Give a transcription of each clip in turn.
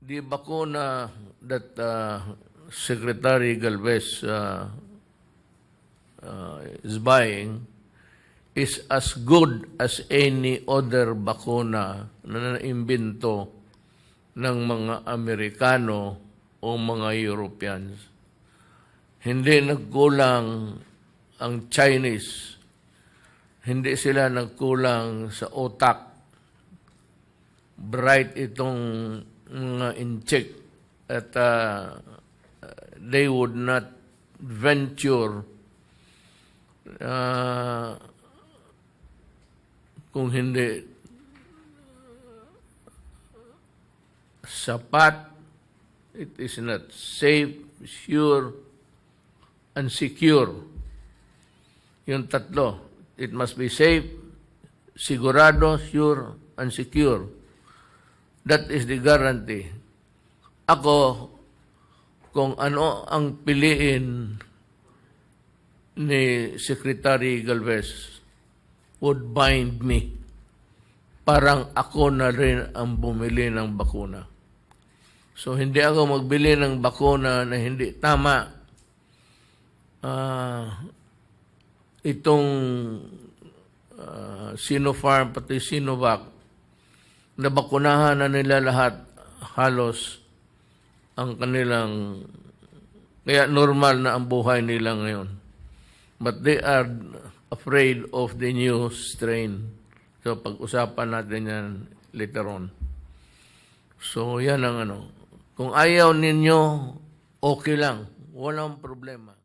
the bakuna that Secretary Galvez is buying is as good as any other bakuna na naimbento ng mga Amerikano o mga Europeans. Hindi nagkulang ang Chinese. Hindi sila nagkulang sa utak. Bright itong mga Intsik at they would not venture kung hindi sapat, it is not safe, sure, and secure. Yung tatlo, it must be safe, sigurado, sure, and secure. That is the guarantee. Ako, kung ano ang piliin ni Secretary Galvez would bind me. Parang ako na rin ang bumili ng bakuna. So, hindi ako magbili ng bakuna na hindi tama. Itong Sinopharm, pati Sinovac, nabakunahan na nila lahat halos ang kanilang, kaya normal na ang buhay nila ngayon. But they are afraid of the new strain. So pag-usapan natin yan later on. So yan ang ano. Kung ayaw ninyo, okay lang. Walang problema.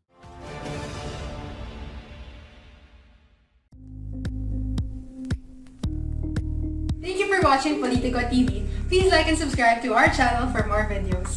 Thank you for watching Politico TV. Please like and subscribe to our channel for more videos.